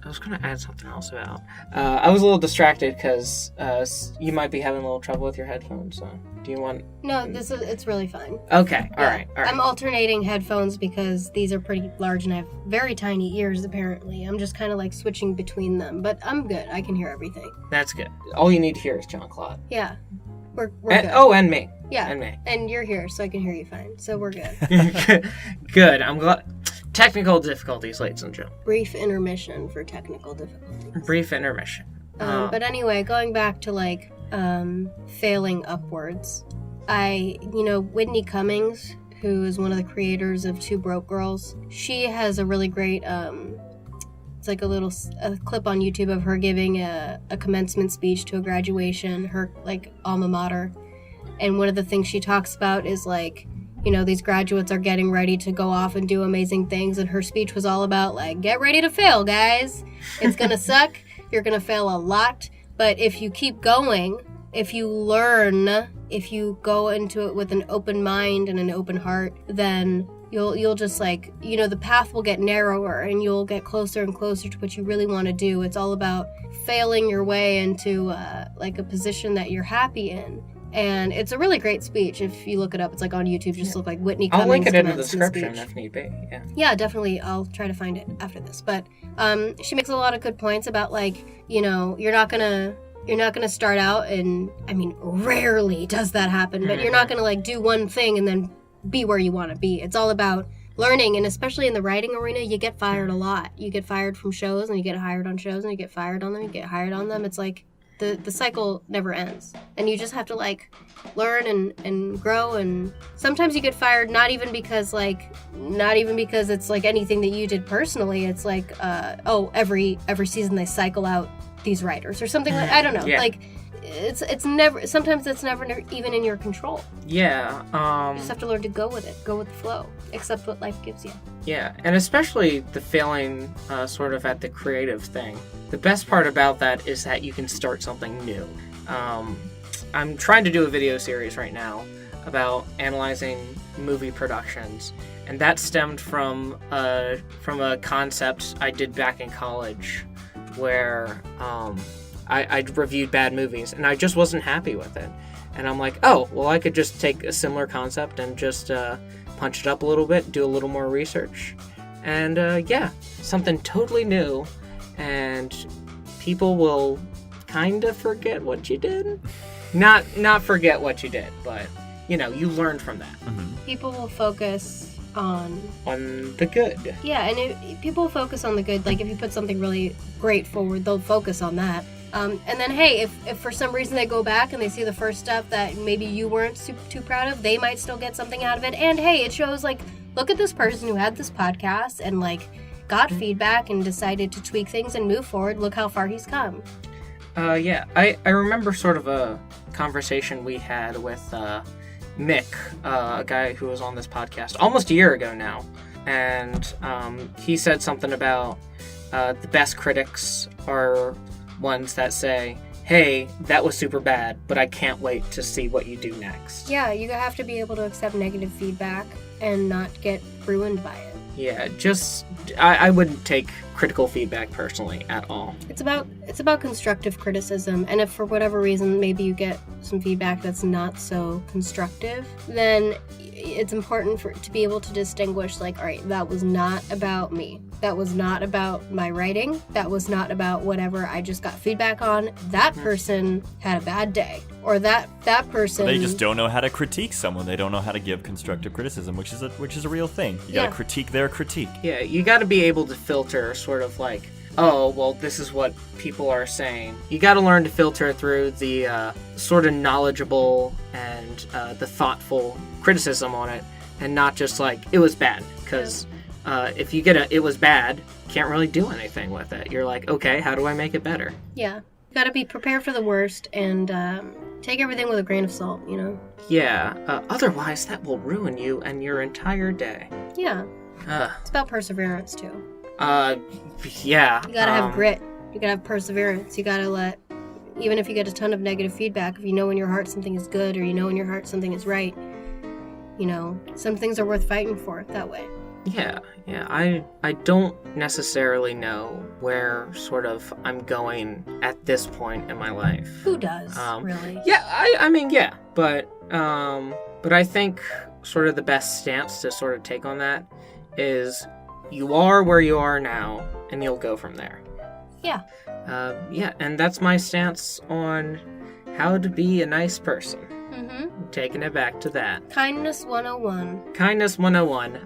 I was going to add something else about. I was a little distracted because you might be having a little trouble with your headphones. So do you want? No, it's really fine. Okay, all right. I'm alternating headphones because these are pretty large and I have very tiny ears. Apparently, I'm just kind of like switching between them, but I'm good. I can hear everything. That's good. All you need to hear is John Claude. Yeah, we're good. Oh, and me. Yeah, and me. And you're here, so I can hear you fine. So we're good. Good. I'm glad. Technical difficulties, ladies and gentlemen. Brief intermission for technical difficulties. Brief intermission. But anyway, going back to, like, failing upwards. Whitney Cummings, who is one of the creators of Two Broke Girls, she has a really great, it's like a clip on YouTube of her giving a commencement speech to a graduation, her, like, alma mater. And one of the things she talks about is, like, these graduates are getting ready to go off and do amazing things, and her speech was all about, like, get ready to fail, guys. It's gonna suck. You're gonna fail a lot. But if you keep going, if you learn, if you go into it with an open mind and an open heart, then you'll just, like, the path will get narrower and you'll get closer and closer to what you really want to do. It's all about failing your way into, like, a position that you're happy in. And it's a really great speech. If you look it up, it's like on YouTube. Just look like Whitney Cummings. I'll link it in the description if need be. Yeah, definitely. I'll try to find it after this. But she makes a lot of good points about, like, you're not gonna start out, and I mean, rarely does that happen. But you're not gonna, like, do one thing and then be where you want to be. It's all about learning, and especially in the writing arena, you get fired a lot. You get fired from shows, and you get hired on shows, and you get fired on them. You get hired on them. It's like the cycle never ends, and you just have to, like, learn and grow. And sometimes you get fired not even because it's like anything that you did personally. It's like every season they cycle out these writers or something, like, I don't know. Like, it's never, sometimes it's never even in your control. You just have to learn to go with it, go with the flow, accept what life gives you. And especially the failing sort of at the creative thing. The best part about that is that you can start something new. I'm trying to do a video series right now about analyzing movie productions, and that stemmed from a concept I did back in college where I reviewed bad movies, and I just wasn't happy with it. And I'm like, oh, well, I could just take a similar concept and just punch it up a little bit, do a little more research. And something totally new, and people will kind of forget what you did. Not forget what you did, but, you learned from that. Mm-hmm. People will focus on the good. Yeah, and people will focus on the good. Like, if you put something really great forward, they'll focus on that. And then, hey, if for some reason they go back and they see the first stuff that maybe you weren't too proud of, they might still get something out of it. And, hey, it shows, like, look at this person who had this podcast and, like, got feedback and decided to tweak things and move forward. Look how far he's come. I remember sort of a conversation we had with Mick, a guy who was on this podcast almost a year ago now. And he said something about the best critics are ones that say, hey, that was super bad, but I can't wait to see what you do next. Yeah, you have to be able to accept negative feedback and not get ruined by it. Yeah, I wouldn't take critical feedback personally at all. It's about constructive criticism, and if for whatever reason maybe you get some feedback that's not so constructive, then it's important to be able to distinguish, like, all right, that was not about me. That was not about my writing. That was not about whatever I just got feedback on. That person had a bad day. Or that person... They just don't know how to critique someone. They don't know how to give constructive criticism, which is a real thing. You gotta critique their critique. Yeah, you gotta be able to filter sort of like, oh, well, this is what people are saying. You gotta learn to filter through the sort of knowledgeable and the thoughtful criticism on it, and not just like, it was bad. Because if you get it was bad, you can't really do anything with it. You're like, okay, how do I make it better? Yeah. You gotta be prepared for the worst and take everything with a grain of salt, Yeah, otherwise that will ruin you and your entire day. Yeah. It's about perseverance, too. Yeah. You gotta have grit. You gotta have perseverance. You gotta even if you get a ton of negative feedback, if you know in your heart something is good, or you know in your heart something is right, some things are worth fighting for that way. Yeah. I don't necessarily know where sort of I'm going at this point in my life. Who does, really? Yeah, I mean, yeah. But I think sort of the best stance to sort of take on that is you are where you are now, and you'll go from there. Yeah. And that's my stance on how to be a nice person. Mm-hmm. Taking it back to that. Kindness 101. Kindness 101.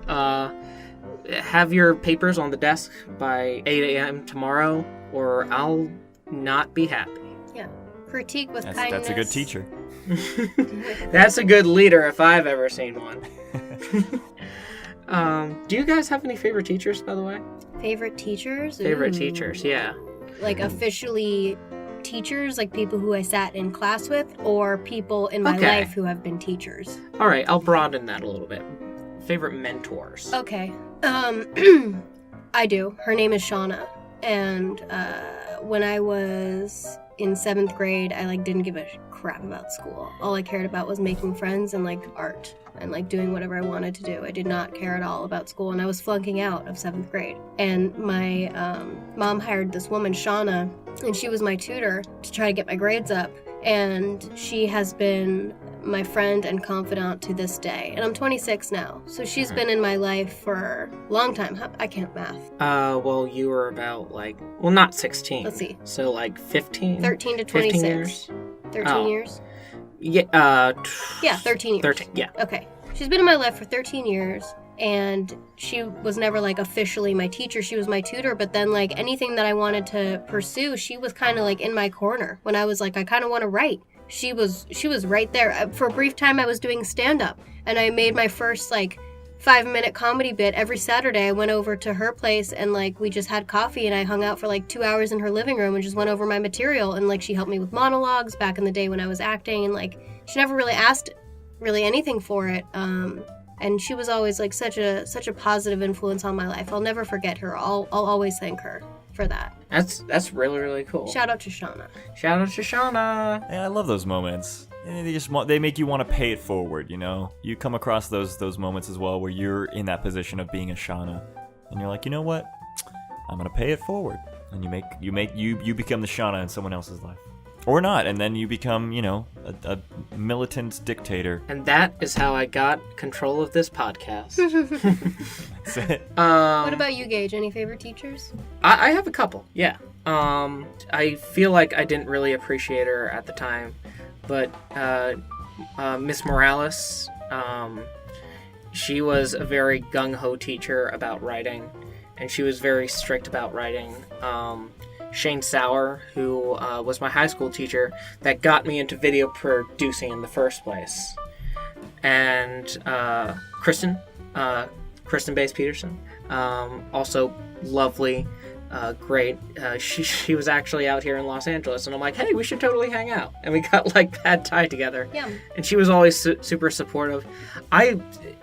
have your papers on the desk by 8 a.m. tomorrow, or I'll not be happy. Yeah. Critique with kindness. That's a good teacher. That's a good leader if I've ever seen one. Do you guys have any favorite teachers, by the way? Favorite teachers? Favorite teachers, yeah. Like officially teachers, like people who I sat in class with, or people in my life who have been teachers? All right, I'll broaden that a little bit. Favorite mentors? Okay. I do. Her name is Shauna. And when I was in 7th grade, I didn't give a crap about school. All I cared about was making friends and art and doing whatever I wanted to do. I did not care at all about school, and I was flunking out of 7th grade. And my mom hired this woman, Shauna, and she was my tutor to try to get my grades up. And she has been my friend and confidant to this day. And I'm 26 now, so she's been in my life for a long time. I can't math. Well, you were about not 16. Let's see. So 15? 13 to 26. 15 years? 13 years? Yeah, yeah, 13 years. 13, yeah. Okay. She's been in my life for 13 years, and she was never officially my teacher. She was my tutor, but then anything that I wanted to pursue, she was kind of in my corner. When I was I kind of want to write, she was right there. For a brief time, I was doing stand-up, and I made my first 5-minute comedy bit every Saturday. I went over to her place, and we just had coffee, and I hung out for 2 hours in her living room and just went over my material, and she helped me with monologues back in the day when I was acting, and she never really asked anything for it. And she was always such a positive influence on my life. I'll never forget her. I'll always thank her for that. That's really, really cool. Shout out to Shauna. Shout out to Shauna. Yeah, I love those moments. They make you want to pay it forward, You come across those moments as well where you're in that position of being a Shauna, and you're like, you know what? I'm gonna pay it forward, and you become the Shauna in someone else's life. Or not, and then you become, a militant dictator. And that is how I got control of this podcast. That's it. What about you, Gage? Any favorite teachers? I have a couple, yeah. I feel like I didn't really appreciate her at the time, but Miss Morales, she was a very gung-ho teacher about writing, and she was very strict about writing. Shane Sauer, who was my high school teacher, that got me into video producing in the first place. And Kristen Bass Peterson, also lovely, great. She was actually out here in Los Angeles, and I'm like, hey, we should totally hang out. And we got pad thai together. Yeah. And she was always super supportive.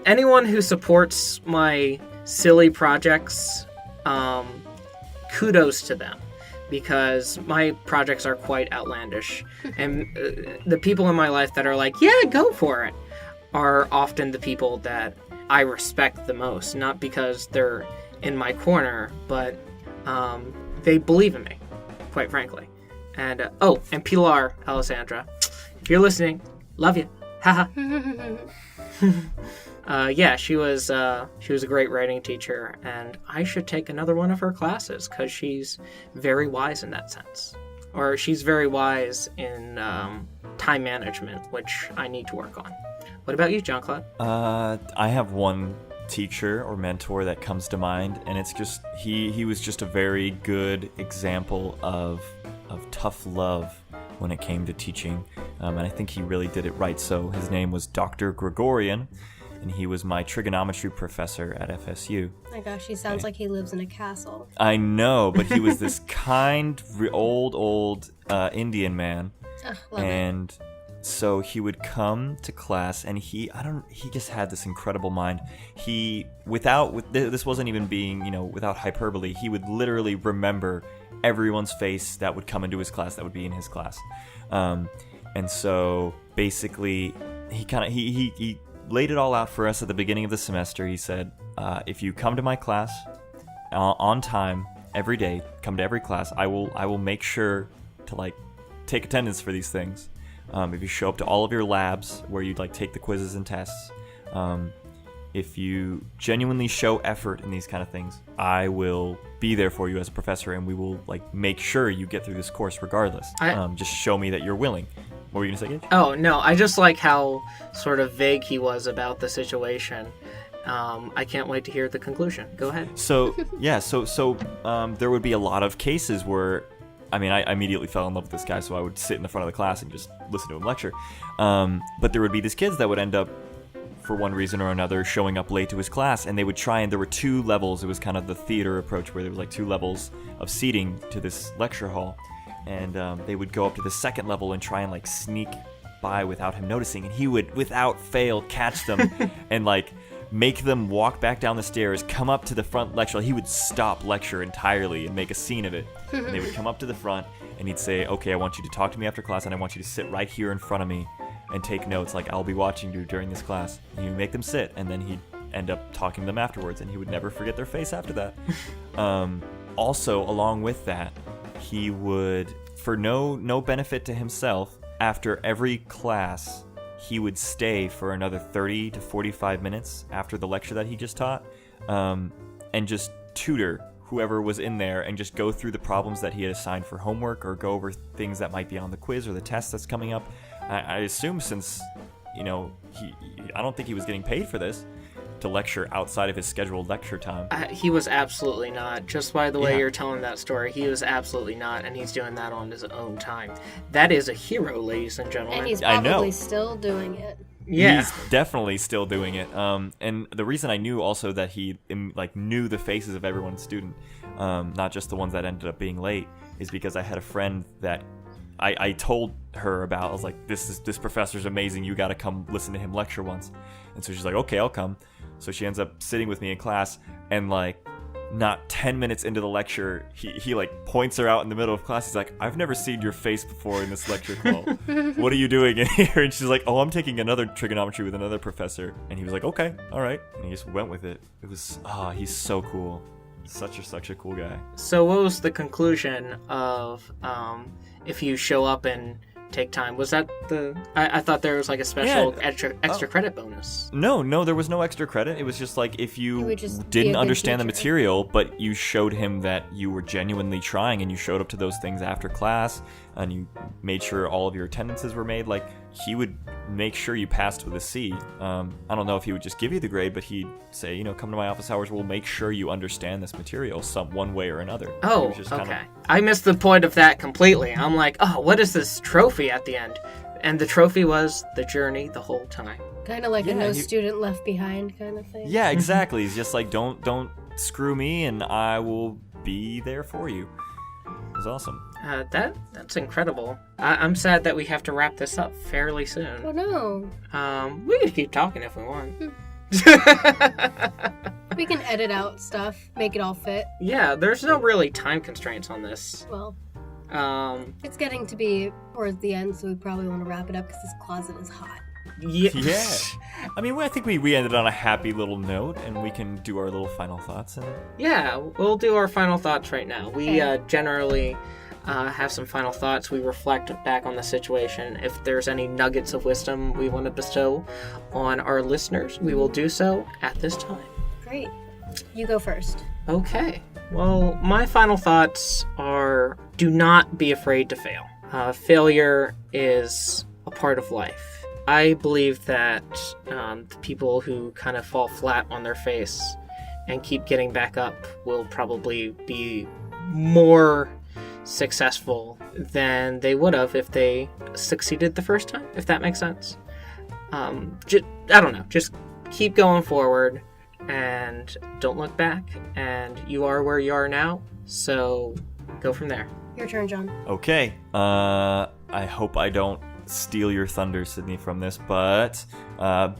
Anyone who supports my silly projects, kudos to them. Because my projects are quite outlandish. And the people in my life that are yeah, go for it, are often the people that I respect the most. Not because they're in my corner, but they believe in me, quite frankly. And, and Pilar Alessandra, if you're listening, love you. Haha. Yeah, she was a great writing teacher, and I should take another one of her classes because she's very wise in that sense. Or she's very wise in time management, which I need to work on. What about you, John Claude? I have one teacher or mentor that comes to mind, and it's just he was just a very good example of tough love when it came to teaching, and I think he really did it right. So his name was Dr. Gregorian, and he was my trigonometry professor at FSU. Oh my gosh, he sounds like he lives in a castle. I know, but he was this kind, old Indian man, and so he would come to class, and he just had this incredible mind. This wasn't even being, without hyperbole, he would literally remember everyone's face that would come into his class that would be in his class. And so basically he laid it all out for us at the beginning of the semester. He said, if you come to my class on time every day, come to every class, I will make sure to take attendance for these things. If you show up to all of your labs where you'd take the quizzes and tests, if you genuinely show effort in these kind of things, I will be there for you as a professor, and we will make sure you get through this course regardless. Just show me that you're willing. What were you gonna say, Gage? Oh no, I just like how sort of vague he was about the situation. I can't wait to hear the conclusion. Go ahead. So there would be a lot of cases where, I mean, I immediately fell in love with this guy, so I would sit in the front of the class and just listen to him lecture. But there would be these kids that would end up, for one reason or another, showing up late to his class, and they would try, and there were 2 levels. It was kind of the theater approach where there was like 2 levels of seating to this lecture hall, and they would go up to the second level and try and like sneak by without him noticing, and he would, without fail, catch them and like make them walk back down the stairs, come up to the front lecture. He would stop lecture entirely and make a scene of it, and they would come up to the front, and he'd say, okay, I want you to talk to me after class, and I want you to sit right here in front of me and take notes, like I'll be watching you during this class. And he would make them sit, and then he'd end up talking to them afterwards, and he would never forget their face after that. Also, along with that, he would, for no benefit to himself, after every class, he would stay for another 30 to 45 minutes after the lecture that he just taught, and just tutor whoever was in there and just go through the problems that he had assigned for homework, or go over things that might be on the quiz or the test that's coming up. I assume, since, I don't think he was getting paid for this, to lecture outside of his scheduled lecture time. He was absolutely not. Just by the way you're telling that story, he was absolutely not, and he's doing that on his own time. That is a hero, ladies and gentlemen. And he's probably still doing it. Yeah. He's definitely still doing it. And the reason I knew also that he knew the faces of everyone's student, not just the ones that ended up being late, is because I had a friend that I told her about. I was like, this professor's amazing, you gotta come listen to him lecture once. And so she's like, okay, I'll come. So she ends up sitting with me in class, and like not 10 minutes into the lecture, he like points her out in the middle of class. He's like, I've never seen your face before in this lecture call. What are you doing in here? And she's like, oh, I'm taking another trigonometry with another professor. And he was like, okay, all right. And he just went with it. It was, he's so cool. Such a cool guy. So what was the conclusion of if you show up and take time? Was that I thought there was like a special extra credit bonus. No, there was no extra credit. It was just like, if you didn't understand the material, but you showed him that you were genuinely trying, and you showed up to those things after class, and you made sure all of your attendances were made, like, he would make sure you passed with a C. I don't know if he would just give you the grade, but he'd say, come to my office hours, we'll make sure you understand this material one way or another. Oh, okay. I missed the point of that completely. I'm like, oh, what is this trophy at the end? And the trophy was the journey the whole time. Kind of like a student left behind kind of thing. Yeah, exactly. He's just like, don't screw me, and I will be there for you. It was awesome. That's incredible. I'm sad that we have to wrap this up fairly soon. Oh no. We can keep talking if we want. We can edit out stuff, make it all fit. Yeah, there's no really time constraints on this. Well, it's getting to be towards the end, so we probably want to wrap it up because this closet is hot. Yeah. I mean, I think we ended on a happy little note, and we can do our little final thoughts. Yeah, we'll do our final thoughts right now. We generally have some final thoughts. We reflect back on the situation. If there's any nuggets of wisdom we want to bestow on our listeners, we will do so at this time. Great. You go first. Okay. Well, my final thoughts are, do not be afraid to fail. Failure is a part of life. I believe that the people who kind of fall flat on their face and keep getting back up will probably be more successful than they would have if they succeeded the first time, if that makes sense. I don't know. Just keep going forward and don't look back. And you are where you are now, so go from there. Your turn, John. Okay. I hope I don't steal your thunder, Sydney, from this, but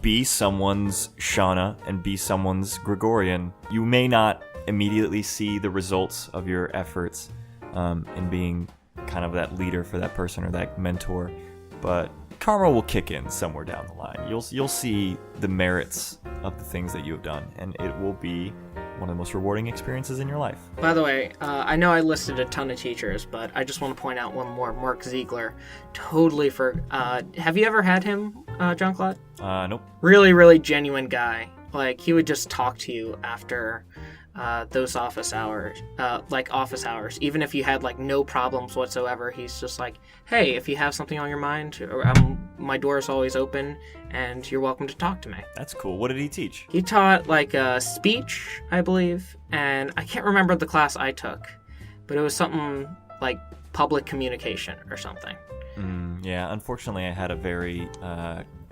be someone's Shauna and be someone's Gregorian. You may not immediately see the results of your efforts in being kind of that leader for that person or that mentor, but karma will kick in somewhere down the line. You'll see the merits of the things that you have done, and it will be one of the most rewarding experiences in your life. By the way, I know I listed a ton of teachers, but I just want to point out one more. Mark Ziegler. Totally have you ever had him, John Claude? Nope. Really, really genuine guy. Like, he would just talk to you after those office hours, even if you had like no problems whatsoever. He's just like, hey, if you have something on your mind, my door is always open and you're welcome to talk to me. That's cool. What did he teach? He taught like speech, I believe, and I can't remember the class I took, but it was something like public communication or something. Yeah, unfortunately I had a very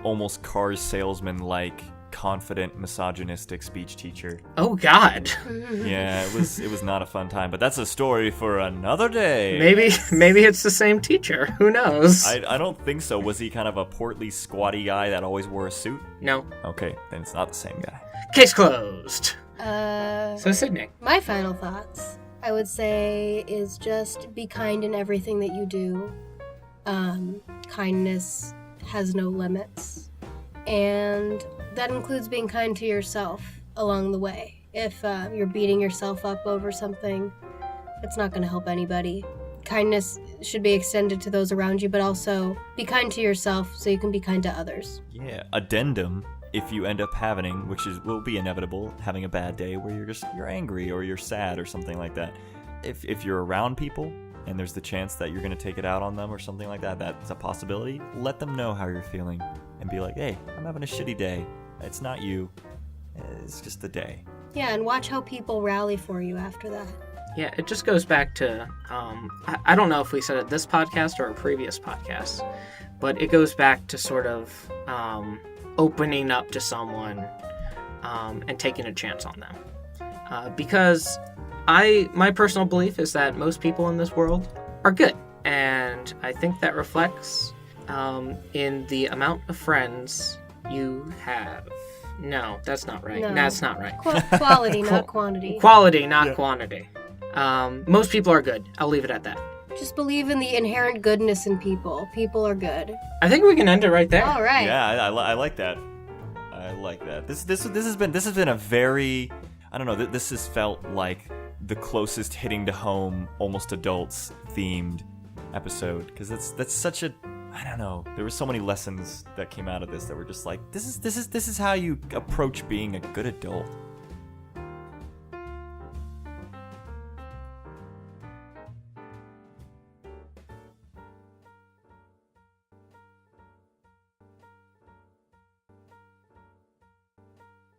almost car salesman-like, confident, misogynistic speech teacher. Oh God. Yeah, it was not a fun time, but that's a story for another day. Maybe it's the same teacher. Who knows? I don't think so. Was he kind of a portly, squatty guy that always wore a suit? No. Okay, then it's not the same guy. Case closed. So Sydney. My final thoughts, I would say, is just be kind in everything that you do. Kindness has no limits. And that includes being kind to yourself along the way. If you're beating yourself up over something, it's not going to help anybody. Kindness should be extended to those around you, but also be kind to yourself so you can be kind to others. Yeah, addendum, if you end up having, will be inevitable, having a bad day where you're angry or you're sad or something like that. If you're around people and there's the chance that you're going to take it out on them or something like that, that's a possibility, let them know how you're feeling and be like, hey, I'm having a shitty day. It's not you. It's just the day. Yeah, and watch how people rally for you after that. Yeah, it just goes back to, I don't know if we said it this podcast or a previous podcast, but it goes back to sort of opening up to someone and taking a chance on them. Because my personal belief is that most people in this world are good. And I think that reflects in the amount of friends you have. No, that's not right. No. That's not right. Quality, not quantity. Quality, not quantity. Most people are good. I'll leave it at that. Just believe in the inherent goodness in people. People are good. I think we can end it right there. All right. Yeah, I like that. I like that. This has been a very, I don't know. This has felt like the closest hitting to home, almost adults themed episode, because that's such a, I don't know. There were so many lessons that came out of this that were just like, this is how you approach being a good adult.